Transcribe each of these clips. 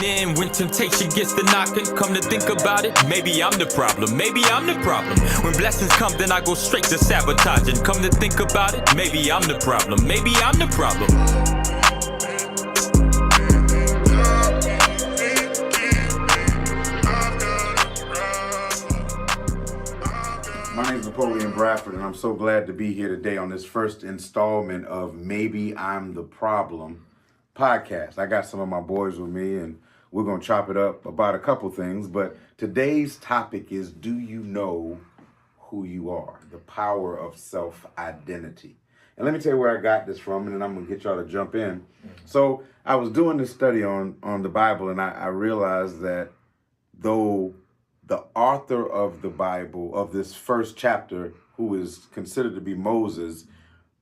And when temptation gets to knocking, come to think about it, maybe I'm the problem, maybe I'm the problem. When blessings come, then I go straight to sabotaging. Come to think about it, maybe I'm the problem, maybe I'm the problem. My name is Napoleon Bradford, and I'm so glad to be here today on this first installment of Maybe I'm the Problem podcast. I got some of my boys with me, and we're going to chop it up about a couple things. But today's topic is, do you know who you are? The power of self-identity. And let me tell you where I got this from, and then I'm going to get y'all to jump in. So I was doing this study on the Bible, and I realized that though the author of the Bible, of this first chapter, who is considered to be Moses,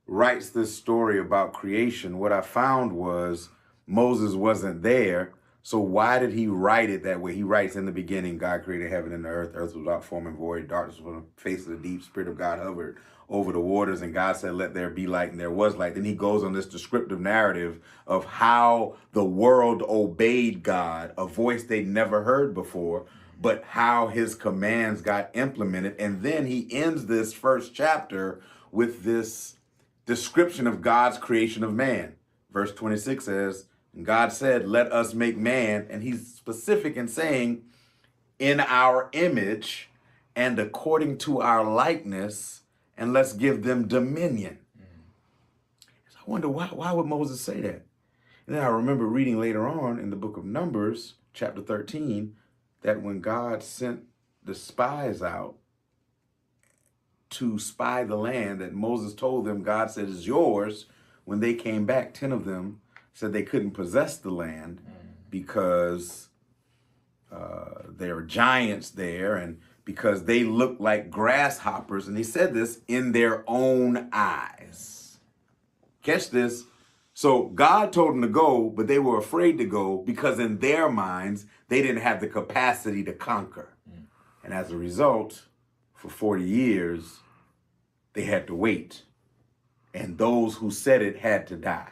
writes this story about creation, what I found was Moses wasn't there. So why did he write it that way? He writes, in the beginning, God created heaven and the earth. Earth was without form and void. Darkness was on the face of the deep. Spirit of God hovered over the waters. And God said, let there be light. And there was light. Then he goes on this descriptive narrative of how the world obeyed God, a voice they'd never heard before, but how his commands got implemented. And then he ends this first chapter with this description of God's creation of man. Verse 26 says, God said, let us make man. And he's specific in saying, in our image and according to our likeness, and let's give them dominion. So I wonder, why would Moses say that? And then I remember reading later on in the book of Numbers, chapter 13, that when God sent the spies out to spy the land, that Moses told them, God said, it's yours. When they came back, 10 of them said they couldn't possess the land because there are giants there and because they looked like grasshoppers. And he said this, in their own eyes. Catch this. So God told them to go, but they were afraid to go because in their minds, they didn't have the capacity to conquer. And as a result, for 40 years, they had to wait. And those who said it had to die.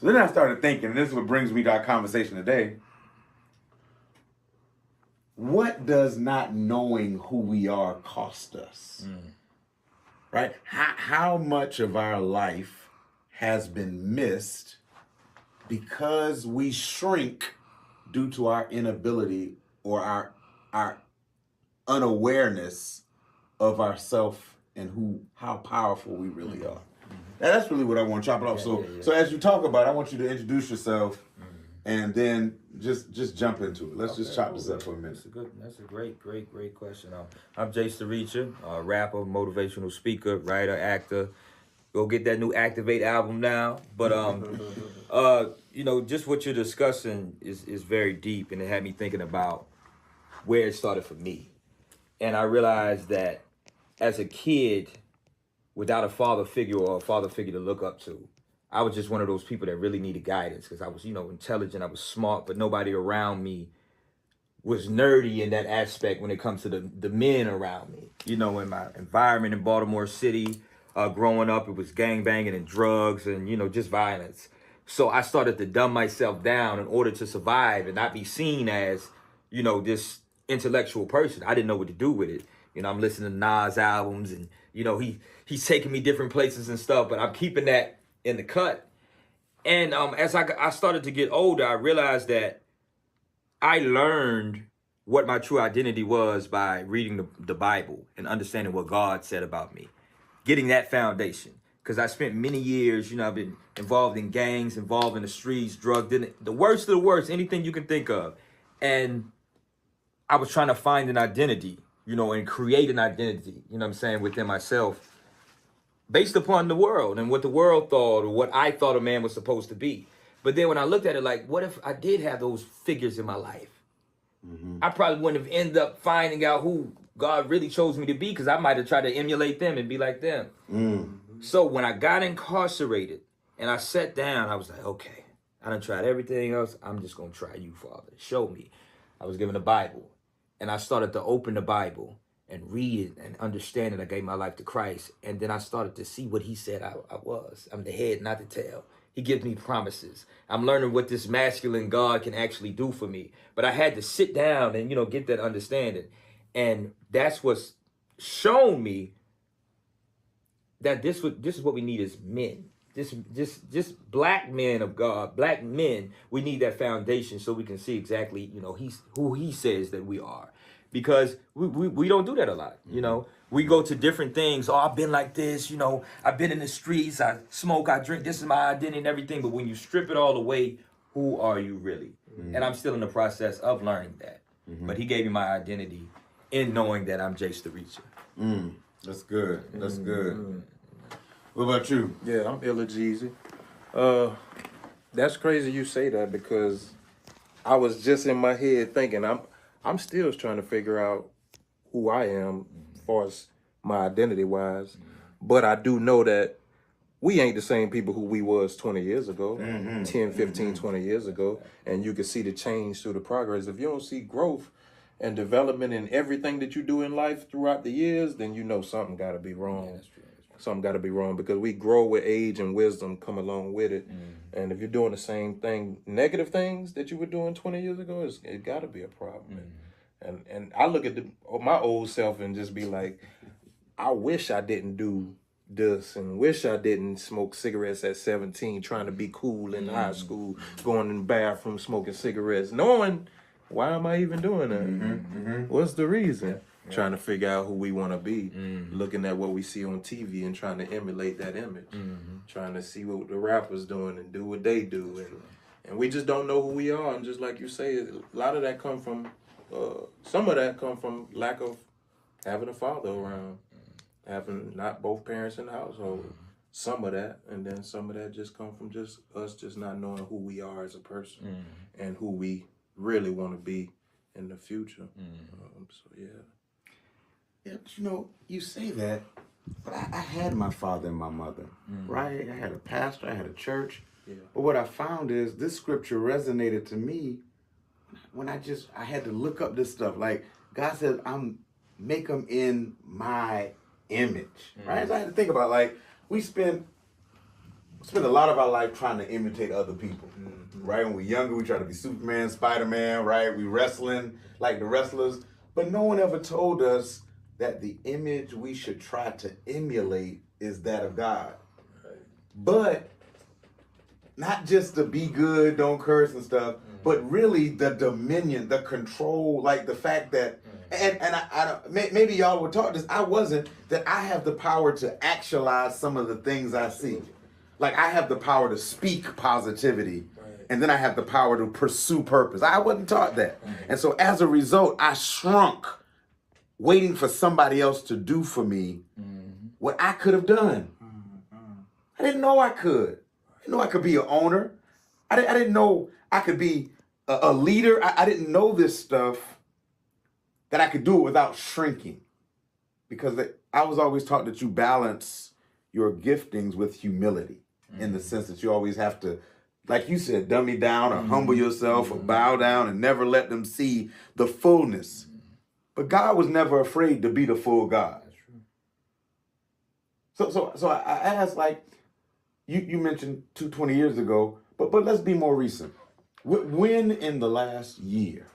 So then I started thinking, and this is what brings me to our conversation today. What does not knowing who we are cost us? Right? How much of our life has been missed because we shrink due to our inability or our unawareness of ourself and how powerful we really are. Now, that's really what I want to chop it off. So as you talk about it, I want you to introduce yourself and then just jump into it. Let's just chop this up for a minute. That's a great question. I'm Jay Staricha, rapper, motivational speaker, writer, actor. Go get that new Activate album now. But just what you're discussing is very deep, and it had me thinking about where it started for me. And I realized that as a kid, without a father figure or a father figure to look up to, I was just one of those people that really needed guidance because I was, intelligent, I was smart, but nobody around me was nerdy in that aspect when it comes to the men around me. In my environment in Baltimore City, growing up, it was gangbanging and drugs and, just violence. So I started to dumb myself down in order to survive and not be seen as, this intellectual person. I didn't know what to do with it. I'm listening to Nas albums and, he's taking me different places and stuff, but I'm keeping that in the cut. And as I started to get older, I realized that I learned what my true identity was by reading the Bible and understanding what God said about me. Getting that foundation. Because I spent many years, I've been involved in gangs, involved in the streets, drugged in the worst of the worst, anything you can think of. And I was trying to find an identity, and create an identity, within myself based upon the world and what the world thought or what I thought a man was supposed to be. But then when I looked at it, like, what if I did have those figures in my life? I probably wouldn't have ended up finding out who God really chose me to be because I might have tried to emulate them and be like them. So when I got incarcerated and I sat down, I was like, okay, I done tried everything else. I'm just going to try you, Father. Show me. I was given the Bible and I started to open the Bible and read it and understand it. I gave my life to Christ. And then I started to see what he said I was. I'm the head, not the tail. He gives me promises. I'm learning what this masculine God can actually do for me. But I had to sit down and, get that understanding. And that's what's shown me that this is what we need as men. Just black men of God, black men, we need that foundation so we can see exactly, he's who he says that we are. Because we don't do that a lot, We go to different things. Oh, I've been like this, I've been in the streets, I smoke, I drink, this is my identity and everything. But when you strip it all away, who are you really? And I'm still in the process of learning that. But he gave me my identity in knowing that I'm Jace the Reacher. That's good. That's good. What about you? Yeah, I'm Illa Jeezy. That's crazy you say that because I was just in my head thinking I'm still trying to figure out who I am as far as my identity wise. But I do know that we ain't the same people who we was 20 years ago, 10, 15, 20 years ago. And you can see the change through the progress. If you don't see growth and development in everything that you do in life throughout the years, then something got to be wrong. Yeah, that's true. Something got to be wrong because we grow with age and wisdom come along with it. And if you're doing the same thing, negative things that you were doing 20 years ago, it got to be a problem. And I look at my old self and just be like, I wish I didn't do this and wish I didn't smoke cigarettes at 17, trying to be cool in high school, going in the bathroom, smoking cigarettes, knowing why am I even doing that? What's the reason? Trying to figure out who we want to be, looking at what we see on TV and trying to emulate that image, trying to see what the rappers doing and do what they do, and we just don't know who we are. And just like you say, a lot of that come from, some of that come from lack of having a father around, having not both parents in the household. Some of that, and then some of that just come from just us just not knowing who we are as a person and who we really want to be in the future. So yeah. Yeah, but you say that, but I had my father and my mother, right? I had a pastor, I had a church. Yeah. But what I found is this scripture resonated to me when I had to look up this stuff. Like God said, make them in my image, right? So I had to think about, like, we spend a lot of our life trying to imitate other people, right? When we're younger, we try to be Superman, Spider-Man, right? We wrestling like the wrestlers, but no one ever told us that the image we should try to emulate is that of God. Right. But not just to be good, don't curse and stuff, but really the dominion, the control, like the fact that, and I don't, maybe y'all were taught this, I wasn't, that I have the power to actualize some of the things I see. Like I have the power to speak positivity, and then I have the power to pursue purpose. I wasn't taught that. And so as a result, I shrunk waiting for somebody else to do for me what I could have done. I didn't know I could. I didn't know I could be an owner. I didn't know I could be a leader. I didn't know this stuff, that I could do it without shrinking. Because I was always taught that you balance your giftings with humility, in the sense that you always have to, like you said, dummy down or humble yourself or bow down and never let them see the fullness. But God was never afraid to be the full God. So I asked, like, you mentioned 20 years ago, but let's be more recent. When in the last year,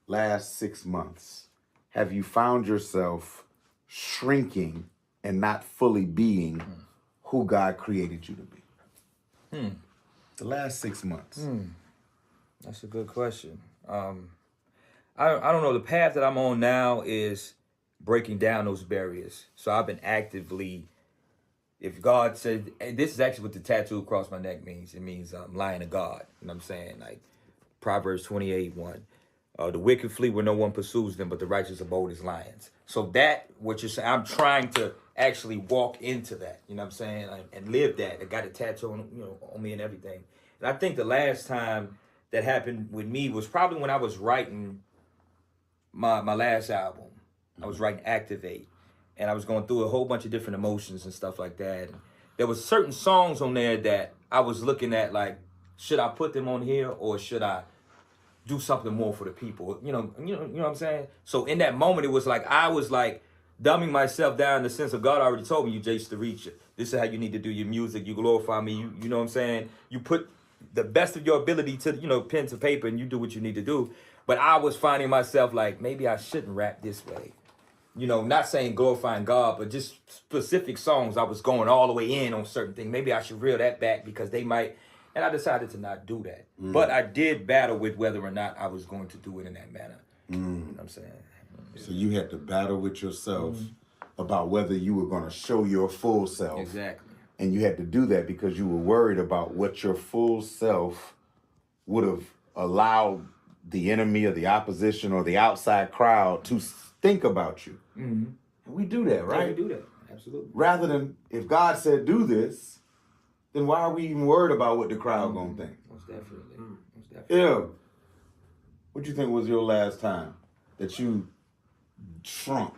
last 6 months, have you found yourself shrinking and not fully being who God created you to be? The last 6 months. That's a good question. I don't know. The path that I'm on now is breaking down those barriers. So I've been actively, if God said, and this is actually what the tattoo across my neck means. It means lying to God. You know what I'm saying? Like Proverbs 28:1. The wicked flee where no one pursues them, but the righteous are bold as lions. So that, what you're saying, I'm trying to actually walk into that. You know what I'm saying? And live that. I got a tattoo on me and everything. And I think the last time that happened with me was probably when I was writing my last album. I was writing Activate, and I was going through a whole bunch of different emotions and stuff like that. And there was certain songs on there that I was looking at like, should I put them on here or should I do something more for the people? You know what I'm saying? So in that moment, it was like I was like dumbing myself down in the sense of God already told me, you Jace to reach it. This is how you need to do your music. You glorify me. You know what I'm saying? You put the best of your ability to, pen to paper, and you do what you need to do. But I was finding myself like, maybe I shouldn't rap this way. Not saying glorifying God, but just specific songs. I was going all the way in on certain things. Maybe I should reel that back because they might. And I decided to not do that. But I did battle with whether or not I was going to do it in that manner. You know what I'm saying? So you had to battle with yourself about whether you were going to show your full self. Exactly. And you had to do that because you were worried about what your full self would have allowed the enemy or the opposition or the outside crowd to think about you. And we do that, right? Yeah, we do that. Absolutely. Rather than, if God said do this, then why are we even worried about what the crowd gonna think? Most definitely. Most definitely. Yeah. What you think was your last time that you shrunk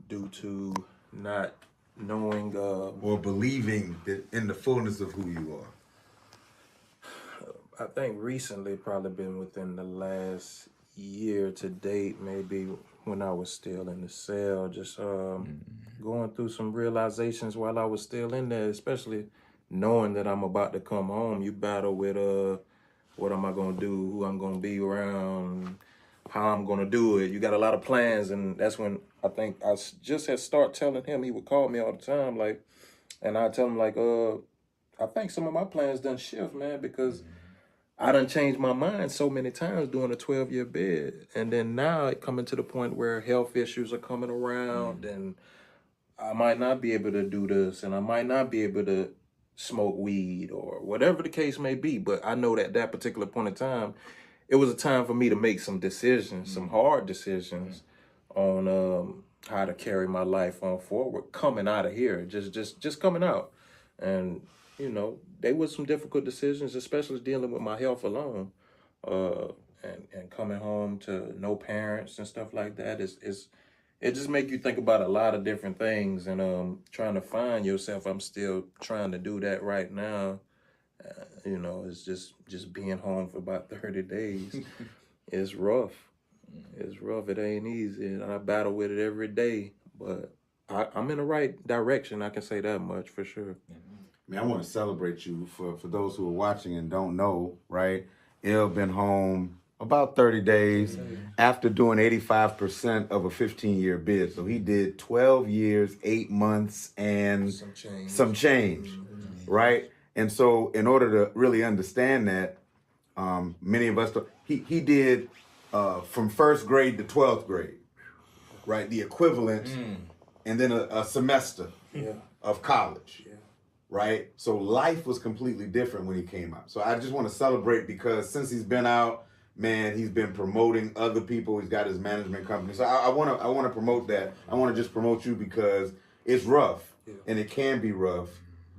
Due to not knowing or believing that in the fullness of who you are? I think recently, probably been within the last year to date, maybe when I was still in the cell, just going through some realizations while I was still in there, especially knowing that I'm about to come home. You battle with what am I gonna do, who I'm gonna be around, how I'm gonna do it. You got a lot of plans, and that's when I think I just had start telling him. He would call me all the time, like, and I tell him like, I think some of my plans done shift, man, because I done changed my mind so many times doing a 12-year bid. And then now it coming to the point where health issues are coming around and I might not be able to do this and I might not be able to smoke weed or whatever the case may be. But I know that particular point in time, it was a time for me to make some decisions, some hard decisions on how to carry my life on forward, coming out of here, just coming out. And they were some difficult decisions, especially dealing with my health alone, and coming home to no parents and stuff like that. It just make you think about a lot of different things and trying to find yourself. I'm still trying to do that right now. It's just being home for about 30 days. It's rough. It's rough. It ain't easy, and I battle with it every day. But I'm in the right direction. I can say that much for sure. Man, I want to celebrate you for those who are watching and don't know, right? Il been home about 30 days after doing 85% of a 15-year bid. So he did 12 years, 8 months, and some change, right? And so in order to really understand that, many of us, he did from first grade to 12th grade, right? The equivalent, and then a semester of college. Right? So life was completely different when he came out. So I just want to celebrate because since he's been out, man, he's been promoting other people. He's got his management company. So I want to promote that. I want to just promote you because it's rough and it can be rough,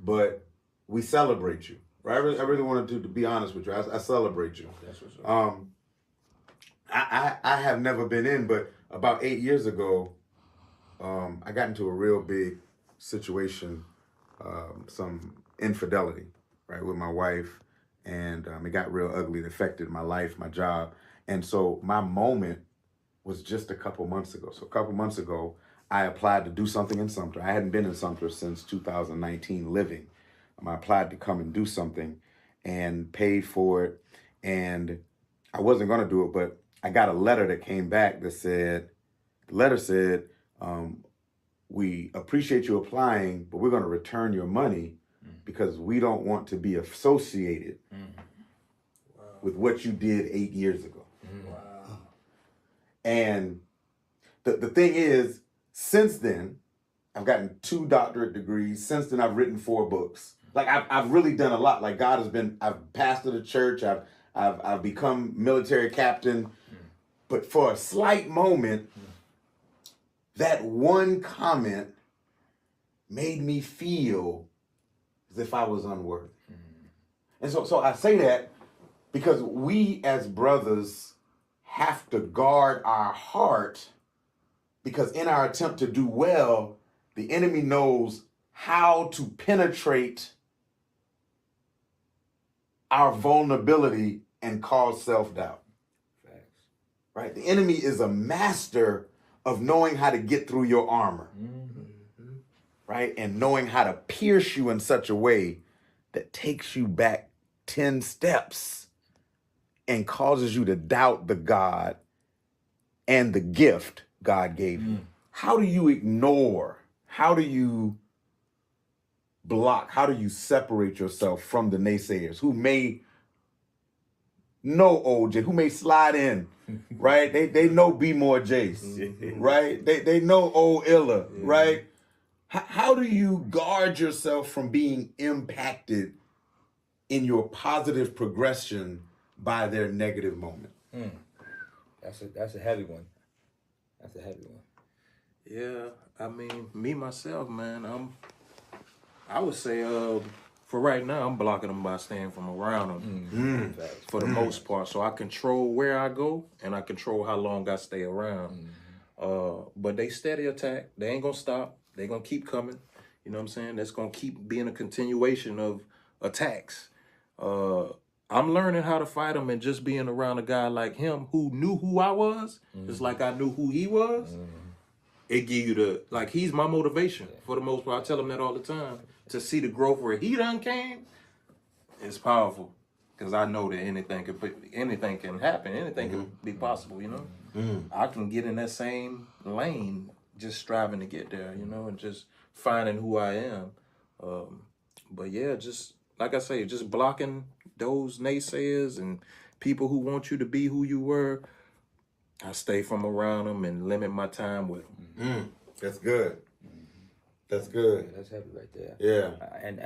but we celebrate you. Right? I really wanted to be honest with you. I celebrate you. That's what's up. I have never been in, but about 8 years ago, I got into a real big situation. Some infidelity, right, with my wife, and it got real ugly. It affected my life, my job, and so my moment was just a couple months ago. So a couple months ago, I applied to do something in Sumter. I hadn't been in Sumter since 2019 living. I applied to come and do something and paid for it, and I wasn't going to do it, but I got a letter that came back that said, the letter said, we appreciate you applying, but we're going to return your money because we don't want to be associated with what you did 8 years ago. Wow. And the thing is, since then, I've gotten 2 doctorate degrees. Since then, I've written 4 books. Like I've really done a lot. Like God has been, I've pastored a church. I've become military captain. But for a slight moment, that one comment made me feel as if I was unworthy. And so I say that because we as brothers have to guard our heart, because in our attempt to do well, the enemy knows how to penetrate our vulnerability and cause self-doubt. Facts. Right? The enemy is a master of knowing how to get through your armor, right? And knowing how to pierce you in such a way that takes you back 10 steps and causes you to doubt the God and the gift God gave you. How do you ignore? How do you block? How do you separate yourself from the naysayers who may know OJ, who may slide in, right? They know Be More Jace, right? They know old Illa, right? How do you guard yourself from being impacted in your positive progression by their negative moment? That's a heavy one. That's a heavy one. Yeah, I mean, me myself, man, I would say for right now, I'm blocking them by staying from around them for the most part. So I control where I go and I control how long I stay around. But they steady attack. They ain't gonna stop. They gonna keep coming. You know what I'm saying? That's gonna keep being a continuation of attacks. I'm learning how to fight them, and just being around a guy like him who knew who I was, just like I knew who he was. It give you he's my motivation for the most part. I tell him that all the time. To see the growth where he done came, it's powerful. Because I know that anything can happen. Anything can be possible, you know? I can get in that same lane just striving to get there, you know, and just finding who I am. But yeah, just like I say, just blocking those naysayers and people who want you to be who you were. I stay from around them and limit my time with them. That's good. That's good. That's heavy right there. Yeah. And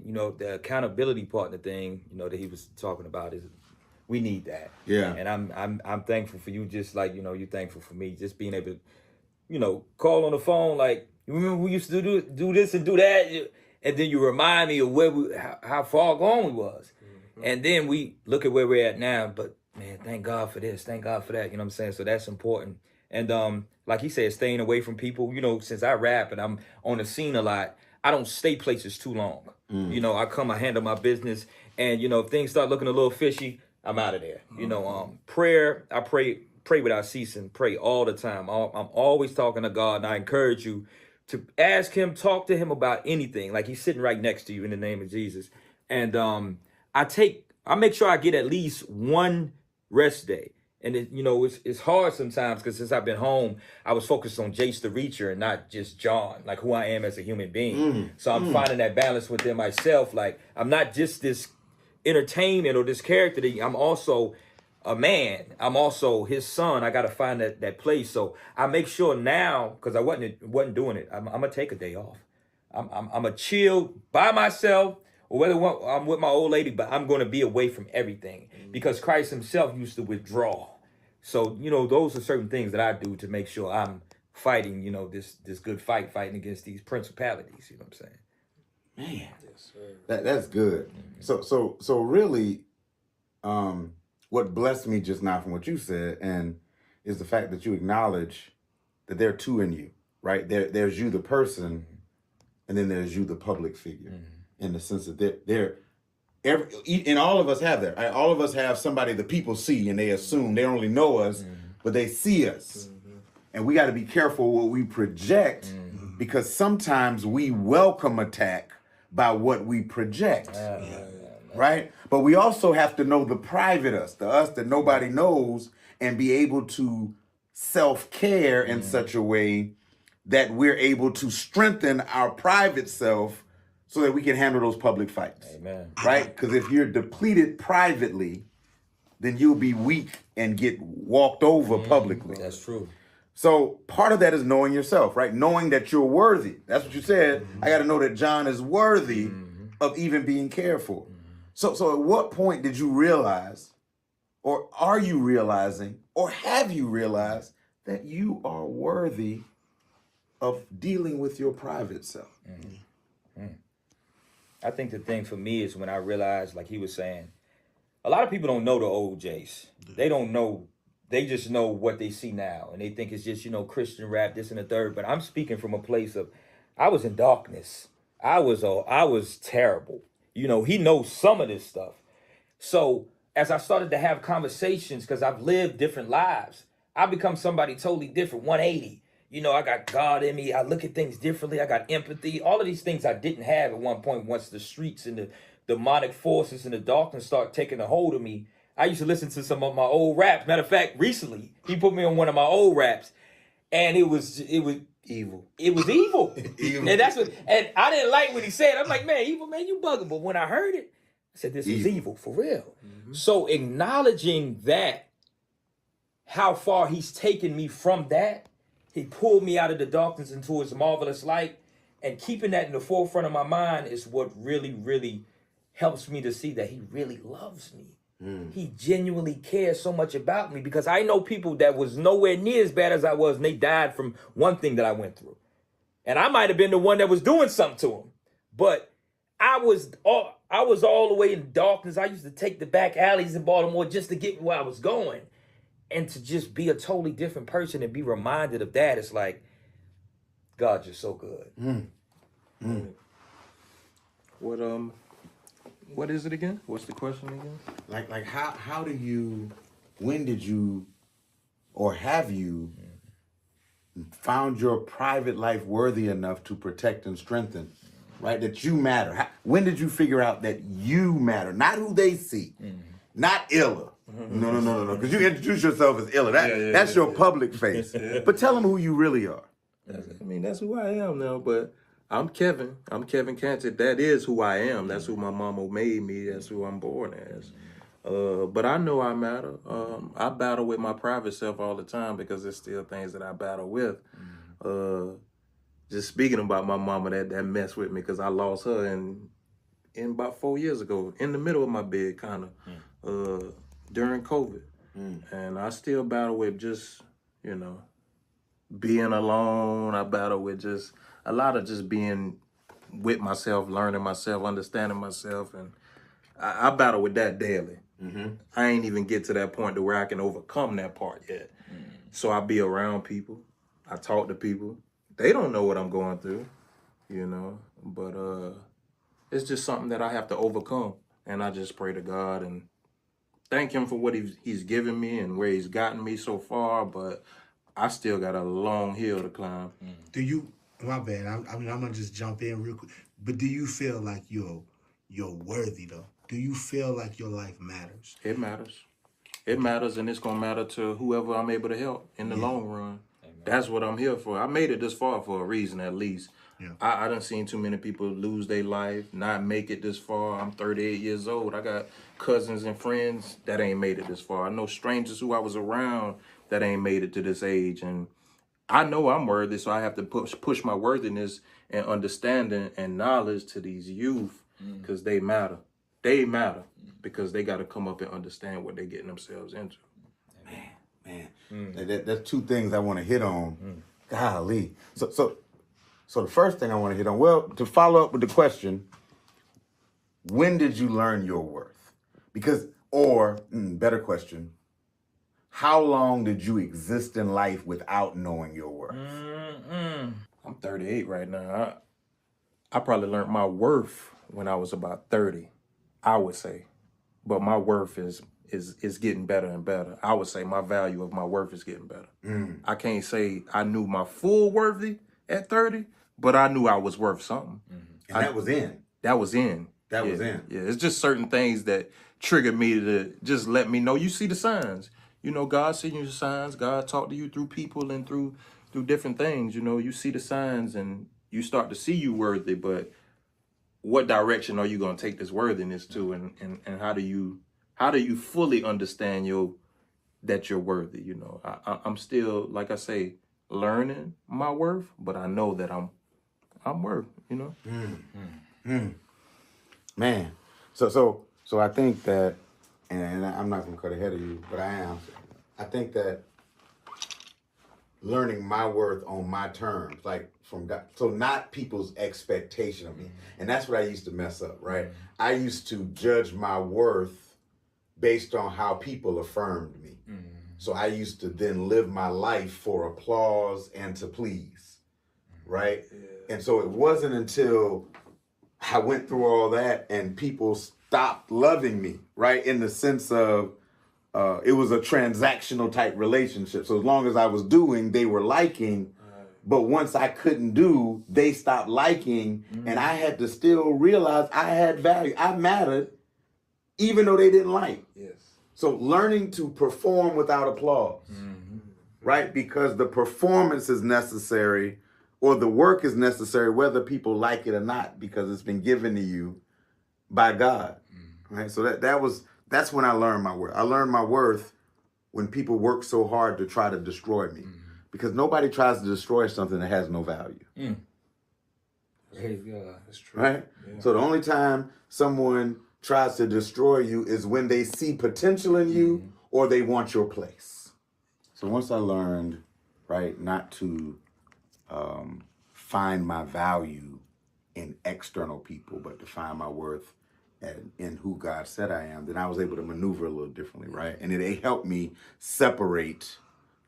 you know, the accountability partner thing, you know, that he was talking about is we need that. Yeah. And I'm thankful for you, just like, you know, you're thankful for me, just being able to, you know, call on the phone like, you remember we used to do this and do that, and then you remind me of where how far gone we was. And then we look at where we're at now, but man, thank God for this, thank God for that, you know what I'm saying? So that's important. And like he said, staying away from people, you know, since I rap and I'm on the scene a lot, I don't stay places too long. You know, I handle my business, and, you know, if things start looking a little fishy, I'm out of there. You know, prayer, I pray without ceasing, pray all the time. I'm always talking to God, and I encourage you to ask him, talk to him about anything. Like, he's sitting right next to you in the name of Jesus. And I make sure I get at least one rest day. And it, you know, it's hard sometimes because since I've been home, I was focused on Jace the Reacher and not just John, like who I am as a human being. So I'm finding that balance within myself. Like, I'm not just this entertainment or this character. I'm also a man. I'm also his son. I got to find that place. So I make sure now, because I wasn't doing it, I'm gonna take a day off. I'm gonna chill by myself, or whether I'm with my old lady, but I'm going to be away from everything because Christ himself used to withdraw. So, you know, those are certain things that I do to make sure I'm fighting, you know, this good fighting against these principalities. You know what I'm saying? Man, yes, sir. That's good. So really, what blessed me just now from what you said, and is the fact that you acknowledge that there are two in you, right? There's you, the person, and then there's you, the public figure. In the sense that and all of us have that. Right? All of us have somebody the people see and they assume they only know us, but they see us. And we got to be careful what we project, because sometimes we welcome attack by what we project, right? But we also have to know the private us, the us that nobody knows, and be able to self-care in such a way that we're able to strengthen our private self so that we can handle those public fights. Amen. Right? Because if you're depleted privately, then you'll be weak and get walked over publicly. That's true. So part of that is knowing yourself, right? Knowing that you're worthy. That's what you said. I got to know that John is worthy of even being cared for. So at what point did you realize, or are you realizing, or have you realized that you are worthy of dealing with your private self? I think the thing for me is when I realized, like he was saying, a lot of people don't know the old Jace. They don't know. They just know what they see now. And they think it's just, you know, Christian rap, this and the third. But I'm speaking from a place of, I was in darkness. I was terrible. You know, he knows some of this stuff. So as I started to have conversations, because I've lived different lives, I become somebody totally different, 180. You know, I got God in me. I look at things differently. I got empathy. All of these things I didn't have at one point once the streets and the demonic forces and the darkness start taking a hold of me. I used to listen to some of my old raps. Matter of fact, recently, he put me on one of my old raps. And it was Evil. It was evil. Evil. And that's what, and I didn't like what he said. I'm like, man, evil, man, you bugging. But when I heard it, I said, this is evil for real. So acknowledging that, how far he's taken me from that, he pulled me out of the darkness into his marvelous light, and keeping that in the forefront of my mind is what really, really helps me to see that he really loves me. He genuinely cares so much about me, because I know people that was nowhere near as bad as I was, and they died from one thing that I went through. And I might have been the one that was doing something to them. But I was all the way in darkness. I used to take the back alleys in Baltimore just to get where I was going. And to just be a totally different person and be reminded of that, it's like, God, you're so good. What is it again? What's the question again? Like how do you, when did you, or have you found your private life worthy enough to protect and strengthen, right? That you matter. When did you figure out that you matter? Not who they see, not Illa. No. Because you introduce yourself as Illa. That's your public face. But tell them who you really are. I mean, that's who I am now, but I'm Kevin. I'm Kevin Cantor. That is who I am. That's who my mama made me. That's who I'm born as. But I know I matter. I battle with my private self all the time because there's still things that I battle with. Just speaking about my mama, that messed with me because I lost her in about 4 years ago, in the middle of my bed, kind of, during COVID. And I still battle with just, being alone. I battle with just a lot of just being with myself, learning myself, understanding myself. And I battle with that daily. I ain't even get to that point to where I can overcome that part yet. So I be around people. I talk to people. They don't know what I'm going through, but it's just something that I have to overcome. And I just pray to God and thank him for what he's given me and where he's gotten me so far, but I still got a long hill to climb. Do you, my bad, I'm gonna just jump in real quick, but do you feel like you're worthy though? Do you feel like your life matters? It matters. It matters, and it's gonna matter to whoever I'm able to help in the long run. Amen. That's what I'm here for. I made it this far for a reason, at least. Yeah. I done seen too many people lose their life, not make it this far. I'm 38 years old. I got cousins and friends that ain't made it this far. I know strangers who I was around that ain't made it to this age. And I know I'm worthy, so I have to push my worthiness and understanding and knowledge to these youth because they matter. They matter because they got to come up and understand what they're getting themselves into. Man. That's two things I want to hit on. Golly. So the first thing I want to hit on, well, to follow up with the question, when did you learn your worth? Because, or better question, how long did you exist in life without knowing your worth? I'm 38 right now. I probably learned my worth when I was about 30, I would say. But my worth is getting better and better. I would say my value of my worth is getting better. I can't say I knew my full worthy at 30, but I knew I was worth something. And that was in. That was in. That was in. Yeah, it's just certain things that triggered me to just let me know. You see the signs. God seen you the signs. God talked to you through people and through different things. You see the signs and you start to see you worthy, but what direction are you going to take this worthiness to? And how do you fully understand that you're worthy? I'm still, like I say, learning my worth, but I know that I'm worth, Man. So I think that, and I'm not going to cut ahead of you, but I am. I think that learning my worth on my terms, like from God, so not people's expectation of me. And that's what I used to mess up, right? I used to judge my worth based on how people affirmed me. So I used to then live my life for applause and to please, right? And so it wasn't until I went through all that and people stopped loving me, right? In the sense of it was a transactional type relationship. So as long as I was doing, they were liking, But once I couldn't do, they stopped liking, and I had to still realize I had value. I mattered, even though they didn't like. Yes. So learning to perform without applause, right? Because the performance is necessary, or the work is necessary, whether people like it or not, because it's been given to you by God, right? So that's when I learned my worth. I learned my worth when people work so hard to try to destroy me, because nobody tries to destroy something that has no value, Praise God. That's true. right? Yeah. So the only time someone tries to destroy you is when they see potential in you or they want your place. So once I learned, right, not to find my value in external people, but to find my worth in who God said I am, then I was able to maneuver a little differently, right? And it helped me separate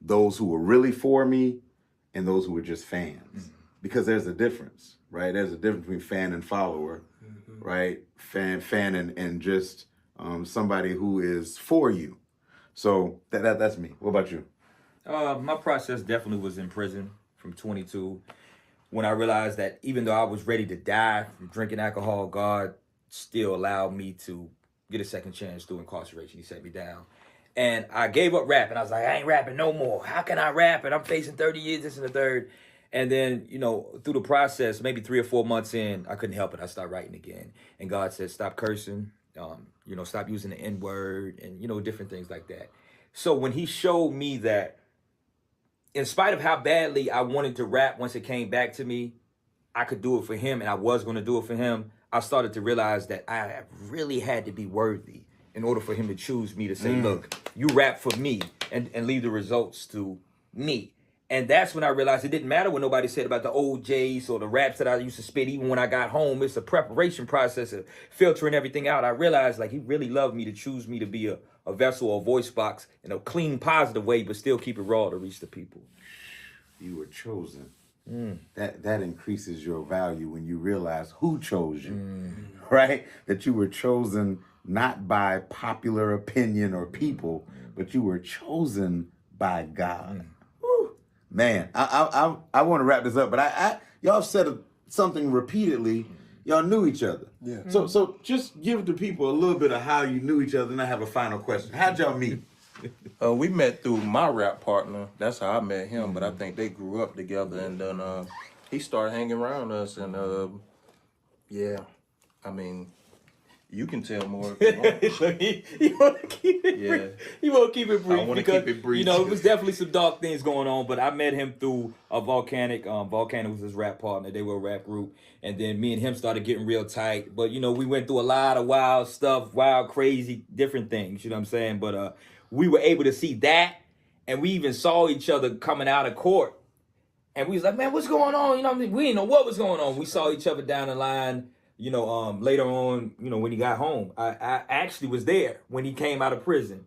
those who were really for me and those who were just fans. Because there's a difference, right? There's a difference between fan and follower, right? Fan and just somebody who is for you. So that's me. What about you? My process definitely was in prison from 22, when I realized that even though I was ready to die from drinking alcohol, God still allowed me to get a second chance through incarceration. He set me down. And I gave up rapping. I was like, I ain't rapping no more. How can I rap? And I'm facing 30 years, this and the third. And then, through the process, maybe 3 or 4 months in, I couldn't help it. I started writing again. And God said, stop cursing, stop using the N-word and, different things like that. So when he showed me that, in spite of how badly I wanted to rap once it came back to me, I could do it for him and I was going to do it for him. I started to realize that I really had to be worthy in order for him to choose me to say, look, you rap for me and leave the results to me. And that's when I realized it didn't matter what nobody said about the OJs or the raps that I used to spit. Even when I got home, it's a preparation process of filtering everything out. I realized like he really loved me to choose me to be a vessel or a voice box in a clean, positive way, but still keep it raw to reach the people. You were chosen. That increases your value when you realize who chose you, right? That you were chosen not by popular opinion or people, but you were chosen by God. Whew. Man, I want to wrap this up, but y'all said something repeatedly. Y'all knew each other. Yeah. So just give the people a little bit of how you knew each other, and I have a final question. How'd y'all meet? We met through my rap partner. That's how I met him. But I think they grew up together, and then he started hanging around us. And yeah, I mean, you can tell more if you want. He want to keep it brief. He want to keep it brief. I wanna because, keep it brief. it was definitely some dark things going on. But I met him through a Volcanic. Volcanic was his rap partner. They were a rap group. And then me and him started getting real tight. But, we went through a lot of wild stuff, wild, crazy, different things. You know what I'm saying? But we were able to see that. And we even saw each other coming out of court. And we was like, man, what's going on? We didn't know what was going on. We saw each other down the line, later on, when he got home. I actually was there when he came out of prison.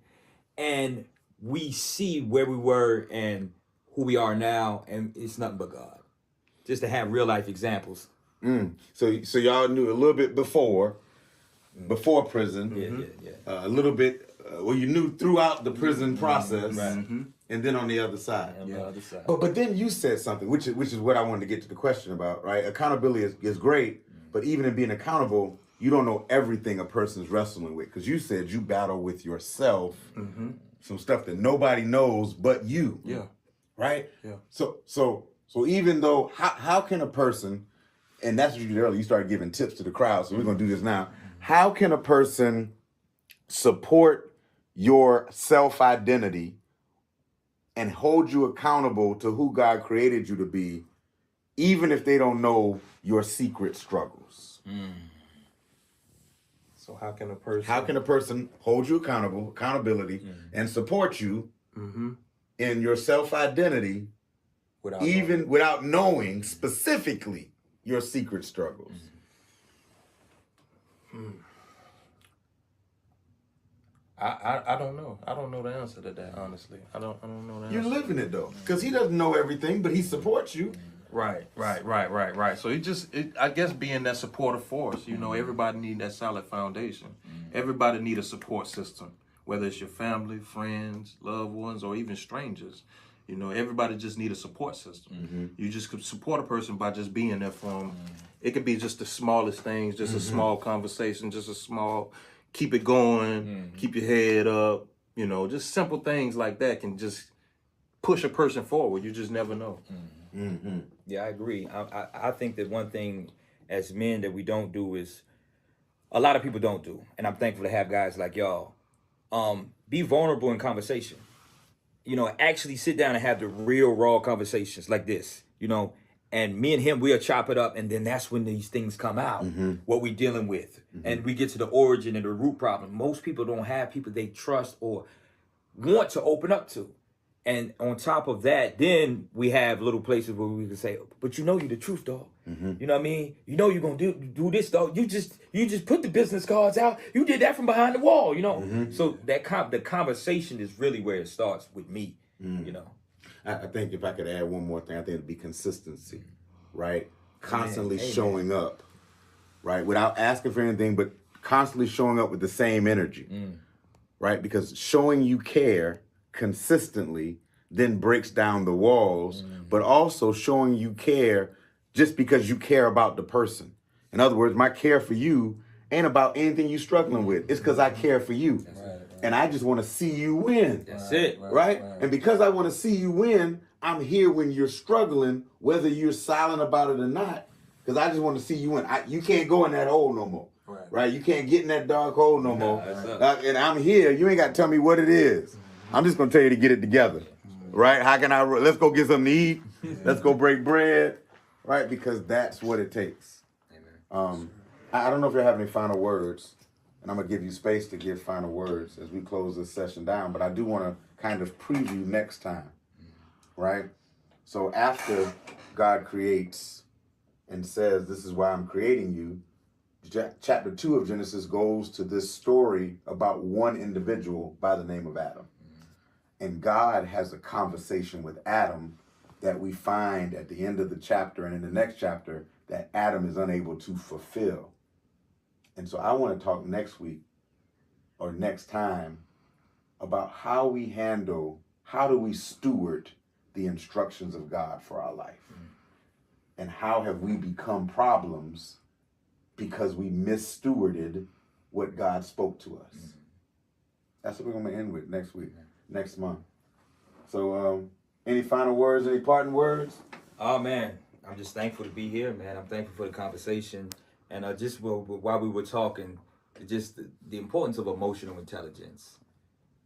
And we see where we were and who we are now. And it's nothing but God. Just to have real life examples. So y'all knew a little bit before prison. Yeah. A little bit. You knew throughout the prison process, and then on the other side. On the other side. But then you said something, which is what I wanted to get to the question about, right? Accountability is great, but even in being accountable, you don't know everything a person's wrestling with, because you said you battle with yourself, some stuff that nobody knows but you. Yeah. Right. Yeah. So even though how can a person, and that's what you did earlier, you started giving tips to the crowd, so we're gonna do this now. How can a person support your self-identity and hold you accountable to who God created you to be, even if they don't know your secret struggles? So how can a person hold you accountability, and support you in your self-identity, without knowing specifically your secret struggles? I don't know. I don't know the answer to that, honestly. I don't know the answer. You're living it though, because he doesn't know everything, but he supports you. Right. So I guess being that supportive force, everybody need that solid foundation. Everybody need a support system, whether it's your family, friends, loved ones, or even strangers. You know, everybody just need a support system. You just could support a person by just being there for them. It could be just the smallest things, just a small conversation, just a small, keep it going, keep your head up. You know, just simple things like that can just push a person forward. You just never know. Yeah, I agree. I think that one thing as men that we don't do is, a lot of people don't do, and I'm thankful to have guys like y'all, be vulnerable in conversation. You know, actually sit down and have the real raw conversations like this, you know, and me and him, we'll chop it up, and then that's when these things come out, what we dealing with. And we get to the origin and the root problem. Most people don't have people they trust or want to open up to. And on top of that, then we have little places where we can say, but you know you the truth, dog. You know what I mean? You know you're gonna do this, dog. You just put the business cards out. You did that from behind the wall, you know? So that the conversation is really where it starts with me, you know. I think if I could add one more thing, I think it'd be consistency, right? Constantly showing up, right? Without asking for anything, but constantly showing up with the same energy, right? Because showing you care consistently then breaks down the walls, but also showing you care just because you care about the person. In other words, my care for you ain't about anything you struggling with. It's because I care for you. And I just want to see you win. That's it. Right? And because I want to see you win, I'm here when you're struggling, whether you're silent about it or not, because I just want to see you win. You can't go in that hole no more. Right? You can't get in that dark hole no more. And I'm here. You ain't got to tell me what it is. I'm just going to tell you to get it together. Right? How can I? Let's go get something to eat. Let's go break bread. Right? Because that's what it takes. I don't know if you have any final words, and I'm going to give you space to give final words as we close this session down, but I do want to kind of preview next time. Right? So after God creates and says, this is why I'm creating you, chapter 2 of Genesis goes to this story about one individual by the name of Adam. And God has a conversation with Adam that we find at the end of the chapter and in the next chapter that Adam is unable to fulfill. And so I want to talk next week or next time about how we handle, how do we steward the instructions of God for our life? And how have we become problems because we misstewarded what God spoke to us? That's what we're going to end with next week, next month. So any final words, any parting words? Oh, man, I'm just thankful to be here, man. I'm thankful for the conversation. And just while we were talking, just the importance of emotional intelligence.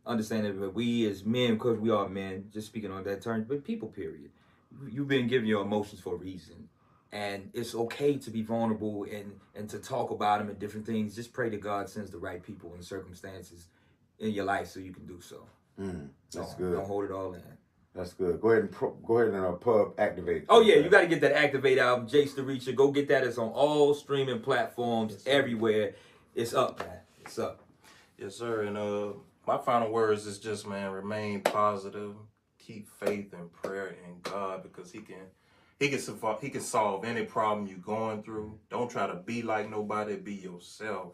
Understanding that we as men, because we are men, just speaking on that term, but people, period. You've been given your emotions for a reason. And it's okay to be vulnerable and to talk about them and different things. Just pray that God sends the right people and circumstances in your life so you can do so. That's good. Don't hold it all in. That's good. Go ahead and pub activate. Oh yeah, you got to get that Activate album, Jace the Reacher. Go get that. It's on all streaming platforms, everywhere. It's up, man. It's up. Yes, sir. And my final words is just, man, remain positive, keep faith and prayer in God, because He can solve any problem you're going through. Don't try to be like nobody. Be yourself,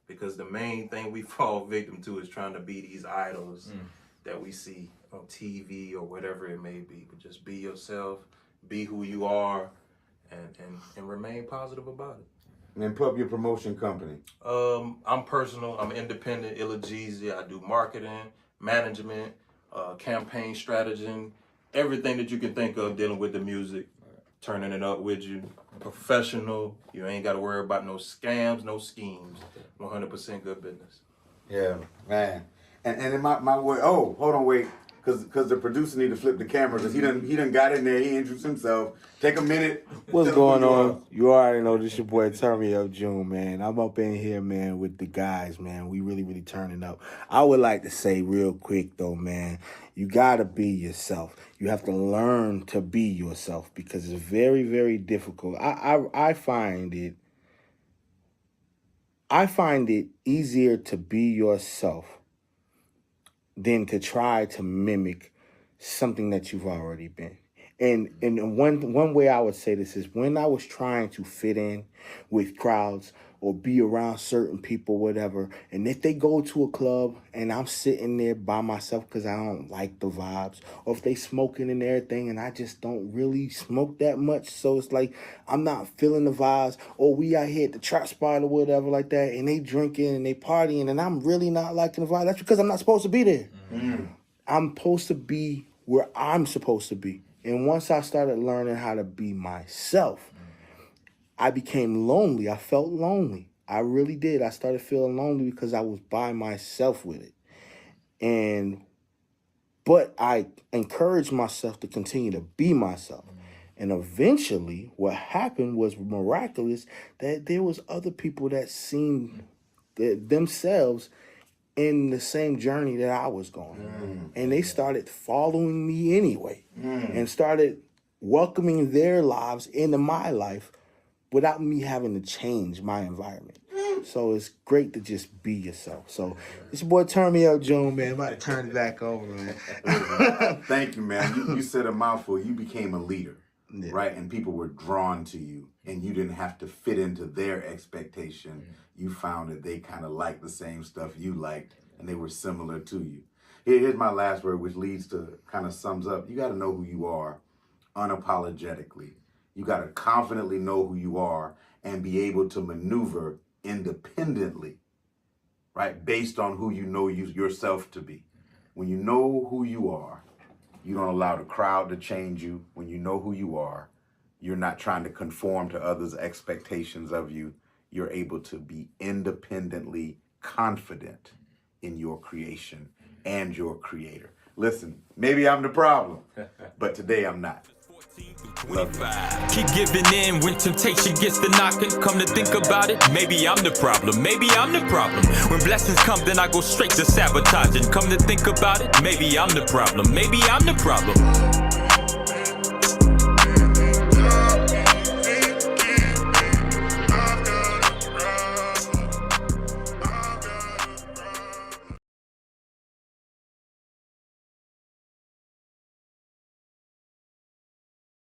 because the main thing we fall victim to is trying to be these idols that we see on TV or whatever it may be. But just be yourself, be who you are, and remain positive about it. And then pub your promotion company. I'm personal. I'm independent. Ilajeezy. I do marketing, management, campaign strategy, everything that you can think of dealing with the music, turning it up with you. Professional. You ain't got to worry about no scams, no schemes. 100% good business. Yeah, man. And in my way. Oh, hold on, wait. Because the producer need to flip the camera because he done got in there. He introduced himself. Take a minute. What's going on? You already know this your boy Turn Me Up June, man. I'm up in here, man, with the guys, man. We really, really turning up. I would like to say real quick, though, man, you got to be yourself. You have to learn to be yourself because it's very, very difficult. I find it easier to be yourself than to try to mimic something that you've already been. And one way I would say this is when I was trying to fit in with crowds or be around certain people, whatever, and if they go to a club and I'm sitting there by myself because I don't like the vibes, or if they smoking and everything and I just don't really smoke that much, so it's like I'm not feeling the vibes, or we out here at the trap spot or whatever like that, and they drinking and they partying and I'm really not liking the vibe, that's because I'm not supposed to be there. I'm supposed to be where I'm supposed to be. And once I started learning how to be myself, I became lonely. I felt lonely. I really did. I started feeling lonely because I was by myself with it. But I encouraged myself to continue to be myself. And eventually what happened was miraculous, that there was other people that seen themselves in the same journey that I was going. And they started following me anyway and started welcoming their lives into my life without me having to change my environment. So it's great to just be yourself. So this your boy Turn Me Up June, man. I'm about to turn it back over, man. Thank you, man. You said a mouthful. You became a leader, right? And people were drawn to you, and you didn't have to fit into their expectation. You found that they kind of liked the same stuff you liked, and they were similar to you. Here's my last word, which leads to kind of sums up. You got to know who you are unapologetically. You got to confidently know who you are and be able to maneuver independently, right? Based on who you know yourself to be. When you know who you are, you don't allow the crowd to change you. When you know who you are, you're not trying to conform to others' expectations of you. You're able to be independently confident in your creation and your creator. Listen, maybe I'm the problem, but today I'm not. 25. Keep giving in when temptation gets to knocking. Come to think about it, maybe I'm the problem. Maybe I'm the problem. When blessings come, then I go straight to sabotaging. Come to think about it, maybe I'm the problem. Maybe I'm the problem.